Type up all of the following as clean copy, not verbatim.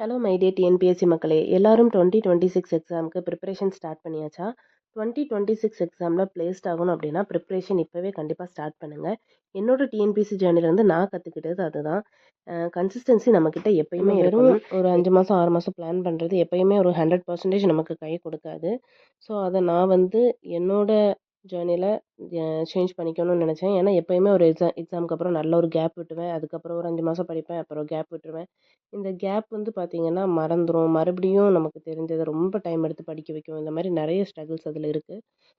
Hello my dear TNPSC மக்களே, எல்லாரும் 2026 எக்ஸாமுக்கு ப்ரிப்பரேஷன் ஸ்டார்ட் பண்ணியாச்சா? 2026 எக்ஸாமில் பிளேஸ்ட் ஆகணும் அப்படின்னா ப்ரிப்பரேஷன் இப்போவே கண்டிப்பாக ஸ்டார்ட் பண்ணுங்கள். என்னோட டிஎன்பிஎஸ்சி ஜேர்னிலேருந்து நான் கற்றுக்கிட்டது அதுதான். கன்சிஸ்டன்சி நம்மக்கிட்ட எப்பயுமே வெறும் ஒரு 5 மாதம் 6 மாதம் பிளான் பண்ணுறது எப்பயுமே ஒரு 100% நமக்கு கை கொடுக்காது. ஸோ அதை நான் என்னோட ஜேர்னியில் சேஞ்ச் பண்ணிக்கணும்னு நினச்சேன். ஏன்னா எப்பயுமே ஒரு எக்ஸாமுக்கு அப்புறம் நல்ல ஒரு கேப் விட்டுவேன். அதுக்கப்புறம் ஒரு 5 மாதம் படிப்பேன், அப்புறம் கேப் விட்டுருவேன். இந்த கேப் பார்த்தீங்கன்னா மறந்துரும். மறுபடியும் நமக்கு தெரிஞ்சத ரொம்ப டைம் எடுத்து படிக்க வைக்கும். இந்த மாரி நெறைய ஸ்ட்ரகிள்ஸ் அதில இருக்கு.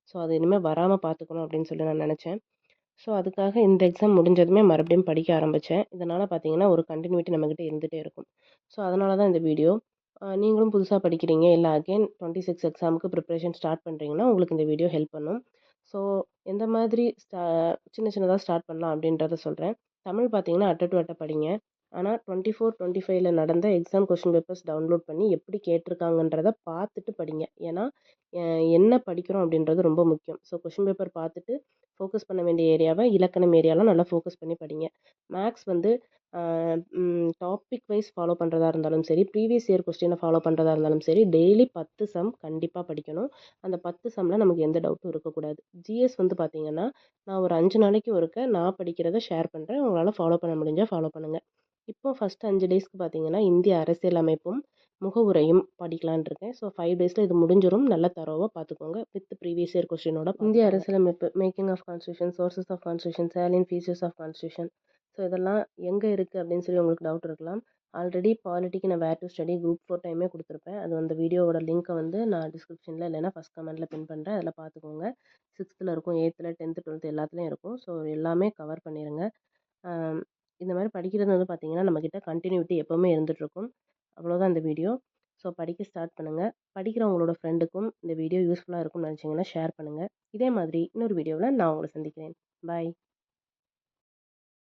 ஸோ அது இனிமே வராம பார்த்துக்கணும் அப்படின்னு சொல்லி நான் நெனச்சேன். ஸோ அதுக்காக இந்த எக்ஸாம் முடிஞ்சதுமே மறுபடியும் படிக்க ஆரம்பிச்சேன். இதனால பார்த்தீங்கன்னா, ஒரு கன்டினியூட்டி நம்மகிட்ட இருந்துட்டே இருக்கும். ஸோ அதனால தான் இந்த வீடியோ. நீங்களும் புதுசா படிக்கிறீங்க, இல்ல அகைன் 26 எக்ஸாமுக்கு ப்ரிப்பரேஷன் ஸ்டார்ட் பண்றீங்கன்னா, உங்களுக்கு இந்த வீடியோ ஹெல்ப் பண்ணும். ஸோ எந்த மாதிரி சின்ன சின்னதா ஸ்டார்ட் பண்ணலாம் அப்படின்றத சொல்றேன். தமிழ் பார்த்தீங்கன்னா, அட்ட டு அட்ட படிங்க. ஆனா 24, 25ல நடந்த எக்ஸாம் கொஸ்டின் பேப்பர்ஸ் டவுன்லோட் பண்ணி எப்படி கேட்டிருக்காங்கன்றத பார்த்துட்டு படிங்க. ஏன்னா, அ என்ன படிக்கிறோம் அப்படின்றது ரொம்ப முக்கியம். ஸோ கொஸ்டின் பேப்பர் பார்த்துட்டு ஃபோக்கஸ் பண்ண வேண்டிய ஏரியாவ இலக்கணம் ஏரியாலாம் நல்லா ஃபோக்கஸ் பண்ணி படிங்க. மேக்ஸ் டாபிக் வைஸ் ஃபாலோ பண்ணுறதா இருந்தாலும் சரி, ப்ரீவியஸ் இயர் கொஸ்டினை ஃபாலோ பண்ணுறதா இருந்தாலும் சரி, டெய்லி 10 சம் கண்டிப்பாக படிக்கணும். அந்த 10 சம்மில் நமக்கு எந்த டவுட்டும் இருக்கக்கூடாது. ஜிஎஸ் பார்த்தீங்கன்னா, நான் ஒரு 5 நாளைக்கு ஒருக்க நான் படிக்கிறத ஷேர் பண்ணுறேன். உங்களால் ஃபாலோ பண்ண முடிஞ்சால் ஃபாலோ பண்ணுங்கள். இப்போ ஃபஸ்ட் 5 டேஸ்க்கு பார்த்தீங்கன்னா, இந்திய அரசியலமைப்பும் முகவுரையும் படிக்கலான்னு இருக்கேன். ஸோ 5 டேஸில் இது முடிஞ்சிரும். நல்லா தரோவா பார்த்துக்கோங்க. வித் ப்ரீவியஸ் இயர் கொஸ்டினோட இந்திய அரசியலமைப்பு, making of constitution, sources of constitution, salient features of constitution. So இதெல்லாம் எங்கே இருக்குது அப்படின்னு சொல்லி உங்களுக்கு டவுட் இருக்கலாம். ஆல்ரெடி பாலிட்டிக்கு நான் வேர் டு ஸ்டடி குரூப் 4 டைமே கொடுத்துருப்பேன். அது அந்த வீடியோவோட லிங்க்கை நான் டிஸ்கிரிப்ஷனில் இல்லைன்னா ஃபஸ்ட் கமெண்ட்டில் பின் பண்ணுறேன். அதில் பார்த்துக்கோங்க. 6த்தில் இருக்கும், 8த்தில், 10th, 12th எல்லாத்துலேயும் இருக்கும். ஸோ எல்லாமே கவர் பண்ணிடுங்க. இந்த மாதிரி படிக்கிறது பார்த்தீங்கன்னா, நம்மக்கிட்ட கண்டினியூட்டி எப்போவுமே இருந்துகிட்ருக்கும். அவ்வளோதான் இந்த வீடியோ. ஸோ படிக்க ஸ்டார்ட் பண்ணுங்கள். படிக்கிறவங்களோட ஃப்ரெண்டுக்கும் இந்த வீடியோ யூஸ்ஃபுல்லாக இருக்கும்னு நினச்சிங்கன்னா ஷேர் பண்ணுங்கள். இதே மாதிரி இன்னொரு வீடியோவில் நான் உங்களை சந்திக்கிறேன். பாய்.